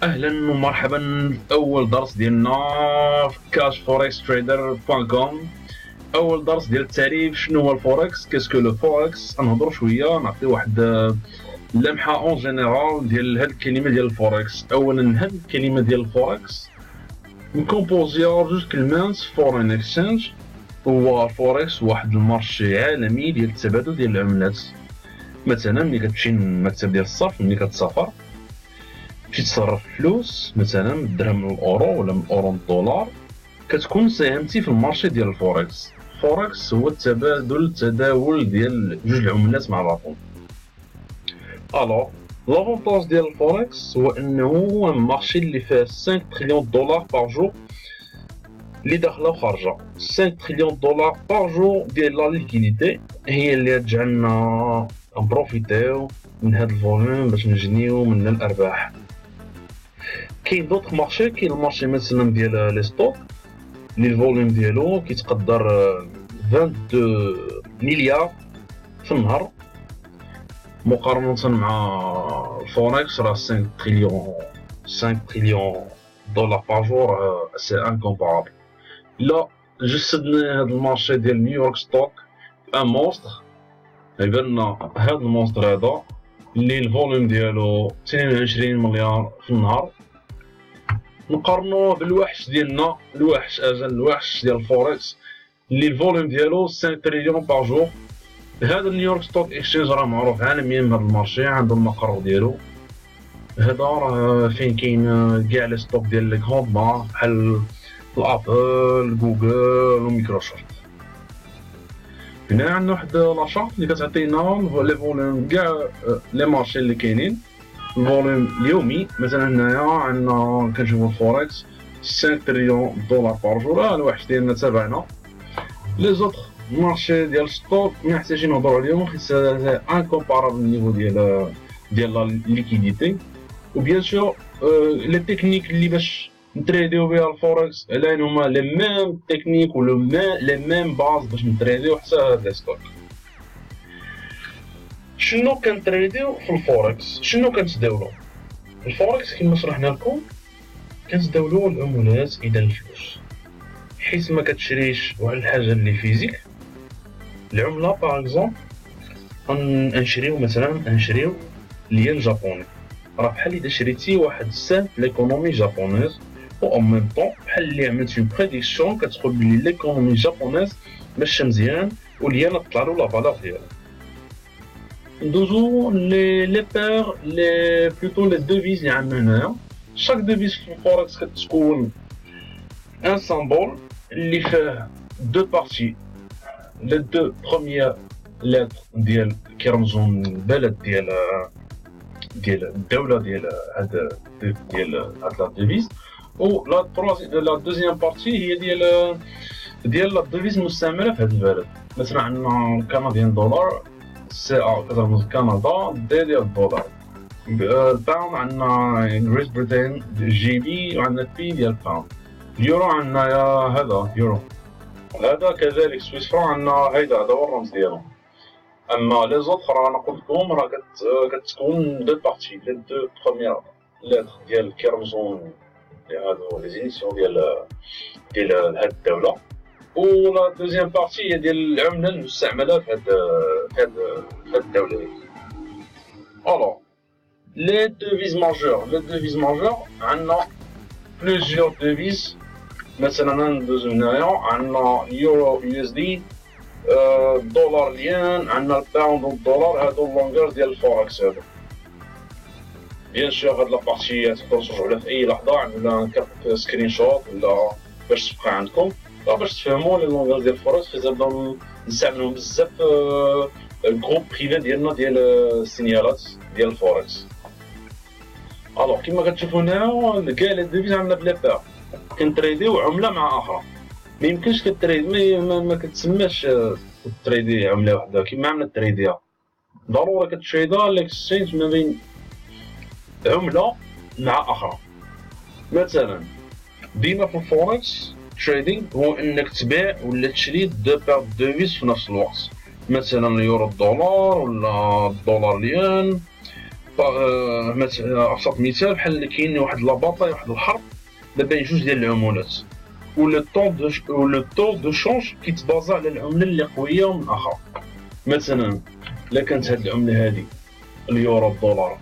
اهلا ومرحبا في اول درس ديالنا في cashforextrader.com. اول درس ديال التعريف شنو هو الفوركس، كاسكو لو فوركس. نهضروا شويه، نعطي واحد لمحه اون جينيرال ديال هاد الكلمه ديال الفوركس. اولا هاد الكلمه ديال الفوركس مكومبوزيا بجوج كلمات، فورين اكسشينج. هو الفوركس واحد المارشي عالمي ديال التبادل ديال العملات. مثلا ملي كتمشي للمكتب ديال الصرف، ملي كتسافر تمشي تصرف فلوس مثلا من الدرهم للاورو ولا من الاورو للدولار، كتكون ساهمتي في المارشي ديال الفوركس. الفوركس هو التداول ديال جوج العملات مع بعضهم. الوغ لافونتاج ديال الفوركس هو انه هو مارشي اللي فيه 5 تريليون دولار بار جور اللي داخله وخارجه. 5 تريليون دولار بار جور ديال لا ليكيديتي هي اللي تجعلنا نبروفيتيو من هاد الفوليوم باش نجنيو من الارباح. كاين دوطخ مارشي، كاين المارشي مثلا ديال لي ستوك اللي الفوليوم ديالو كيتقدر 22 مليار في النهار، مقارنة مع الفوركس راه 5 تريليون. 5 تريليون دولار بار جور سي انكومبارابل. لا جسدنا هاد المارشي ديال نيويورك ستوك ان مونستر، يبان هاد المونستر هذا اللي الفوليوم ديالو 22 مليار في النهار، نقارنوه بالوحش ديالنا، الوحش اجل الوحش ديال الفوركس اللي الفوليوم ديالو 5 تريليون بار جور. هذا نيويورك ستوك اكسشينج راه معروف عالميا بهذا المارشي، عنده المقر ديالو. هذا راه فين كاين كاع لي ستوك ديال لي غروند مارك بحال الابل، جوجل وميكروسوفت. هنا عندنا واحد لاشارت اللي كتعطينا لي فوليوم كاع لي مارشي اللي كاينين، الفوليوم اليومي. مثلا هنايا عندنا كنشوفو الفوركس 5 تريليون دولار بار جور، الوحش ديالنا تابعنا. لي زوطخ مارشي ديال ستوك ما محتاجين نهضروا عليهم، حيت سي انكومبارابل النيفو ديال لا ليكيديتي. وبيان سور لي تكنيك اللي باش نتريديو بها الفوركس الان هما لي ميم تكنيك و لي ميم باز باش نتريديو حتى هاد لي ستوك. شنو كنتريديو في الفوركس؟ شنو كنتداولو؟ الفوركس كما شرحنا لكم كنتداولو العملات اذا الفلوس، حيت ما كتشريش واحد الحاجه اللي فيزيك. العمله باغ اكزومبل نشريو الين جابوني، راه بحال اذا شريتي واحد سهم في ليكونومي جابونيز، و ان ميم طون بحال اللي عملتي اون بريديكسيون كتقول بلي ليكونومي جابونيز ماشيه مزيان والين طلع له لا فالور ديالها. ندوزو لي بير لي بلوتو لي دوفيز اللي عندنا هنايا. شاك دوفيز في الفوركس كتكون ان سامبول اللي فيه دو بارتي. لي دو بروميير لتر ديال كيرمزون البلد ديال الدوله ديال هاد لا ديفيز، و لا دوزيام بارتي هي ديال لا ديفيز المستعمله في هاد البلد. مثلا عندنا الكنديان دولار، سي ا كترمز كندا، دي ديال الدولار. الباوند عندنا غريت بريتين جي بي، وعندنا بي ديال الباوند. اليورو عندنا هذا يورو، هذا كذلك سويس فران عندنا هذا هو الرمز ديالو. اما لي زوطخ راه انا قلت لكم راه كتكون دو بارتي. لي دو بروميير لتر ديال كيرمزون هادو لي زينيسيون ديال هاد الدوله، و لا دوزيام بارتي هي ديال العمله المستعمله في هاد الدوله. الوغ لي دوفيز ماجور عندنا بلوزيور دوفيز. مثلا ندوزو هنايا عندنا يورو يو اس دي، الدولار الين، عندنا الباوند والدولار. هادو اللونغور ديال الفوركس هادو. بيان سور هاد لابارتي تقدرو ترجعو لها في اي لحظه، عندنا كارت سكرين شوت ولا باش تبقى عندكم باش تفهموا لي لونغور ديال الفوركس. حيت نبداو نستعملوهم بزاف الجروب بريفي ديالنا ديال السينيالات ديال الفوركس. الوغ كيما كتشوفوا هنايا كاع لي ديفيز عندنا بلا بار، كنتريديو عمله مع اخرى. ما يمكنش كتريد ما كتسماش تريدي عمله وحده كيما عملنا تريديها. ضروري كتريدها الاكسشينج ما بين عمله مع اخرى. مثلا ديما في الفوركس تريدينغ هو انك تبيع ولا تشري دو بار دوفيز في نفس الوقت. مثلا اليورو الدولار ولا الدولار الين، ابسط مثال بحال اللي كاين واحد لاباطاي واحد الحرب ما بين جوج ديال العملات، و لو طو دو شونج كيتبازا على العمله اللي قويه من الاخرى. مثلا الا كانت هاد العمله هادي اليورو الدولار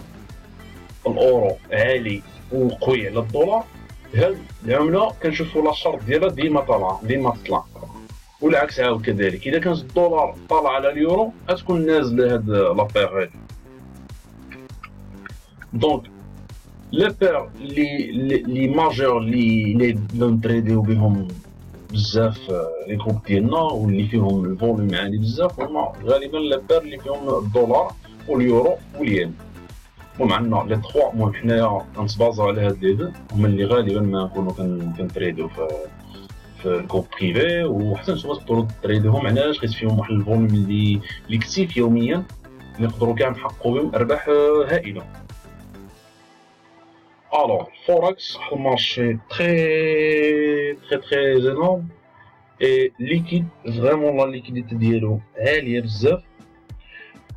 الاورو عالي وقوي على الدولار، هاد العمله كنشوفوا لا شارت ديالها ديما طالعه ديما تطلع، والعكس عاود كذلك. اذا كان الدولار طالع على اليورو غتكون نازله هاد لابير هادي. دونك لي بير لي ماجور لي نتريديو بهم بزاف لي جروب ديالنا واللي فيهم الفوليوم عالي بزاف هما غالبا لي بير اللي فيهم الدولار واليورو والين. المهم عندنا لي 3. المهم حنايا كنتبازاو على هاد لي دو هما اللي غالبا ما نكونو كنتريديو في الجروب بريفي، وحتى نتوما تقدروا تريديوهم. علاش؟ حيت فيهم واحد الفوليوم اللي كثيف يوميا اللي نقدروا كاع نحققوا بهم ارباح هائله. Alors, Forex, un marché très énorme et liquide, vraiment la liquidité ديالو عالية بزاف.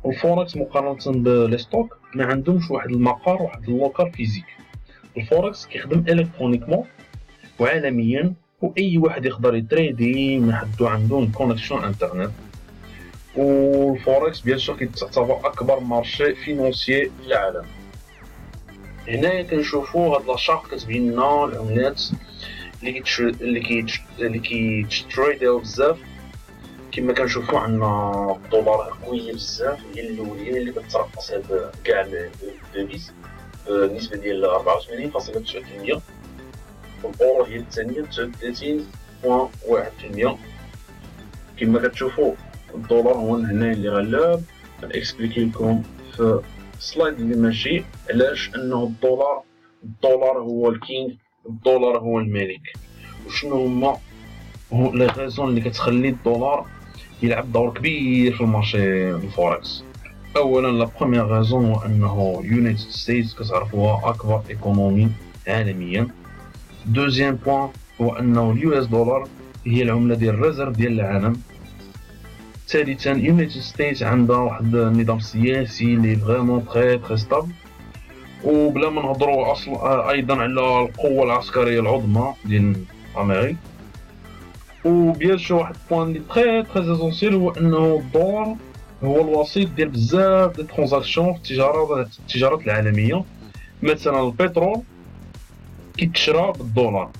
والفوركس مقارنة بلي ستوك ما عندهمش واحد المقر واحد اللوكال فيزيك. الفوركس كيخدم الكترونيكمون وعالميا، واي واحد يقدر يتريدي من حدو عنده كونيكسيون انترنت. والفوركس بيان سور كيتعتبر اكبر مارشي فينونسيي في العالم. هنايا كنشوفو هاد لاشارت كتبين لنا العملات اللي كيتشريديو بزاف. كما كنشوفو عندنا الدولار قوي بزاف، هي الاولين اللي كترقص هاد كاع الديفيز بنسبه ديال 84.9%. والاورو هي الثانيه 39.1%. كما كتشوفو الدولار هو هنا اللي غلاب. غنكسبليكي لكم في سلايد اللي ماشي علاش انه الدولار هو الكينغ، الدولار هو الملك، وشنو هما لي غيزون اللي كتخلي الدولار يلعب دور كبير في المارشي الفوركس. اولا لا بروميير غيزون هو انه يونايتد ستيتس كتعرفوها اكبر ايكونومي عالميا. دوزيام بوين هو انه اليو اس دولار هي العمله ديال الريزيرف ديال العالم. ثالثا يونايتد ستيتس عندها واحد النظام سياسي اللي فريمون تري ستابل. وبلا ما نهضروا ايضا على القوه العسكريه العظمى ديال امريكا. وبيان سور واحد البوان اللي تري اسونسيال هو انه الدولار هو الوسيط ديال بزاف ديال الترانزاكسيون في التجارات العالميه. مثلا البترول كيتشرى بالدولار.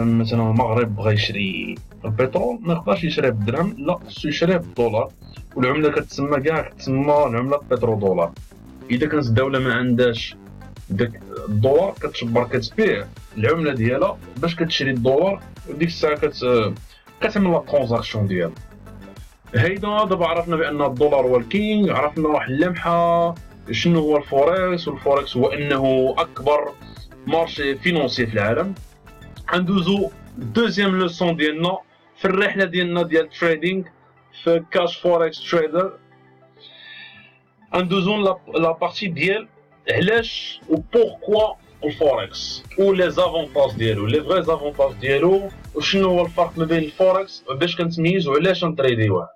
مثلا المغرب بغى يشري البترول ما يقدرش يشريه بالدرهم، لا خصو يشريه بالدولار، والعمله كتسمى العمله البترو دولار. اذا كانت الدوله ما عندهاش داك الدولار كتجبر كتبيع العمله ديالها باش كتشري الدولار، وديك الساعه كتعمل لا ترانزاكسيون ديالها. هيدا دابا عرفنا بان الدولار هو الكينغ، عرفنا واحد اللمحه شنو هو الفوركس. والفوركس هو انه اكبر مارشي فينونسي في العالم. ندوزو دوزيام لوسون ديالنا في الرحله ديالنا ديال التريدينغ في كاش فوركس تريدر. ندوزو لا بارتي ديال علاش و بوركوا الفوركس و لي زافونتاج ديالو، لي فري زافونتاج ديالو، وشنو هو الفرق ما بين الفوركس باش كنتميز وعلاش نتريديوه.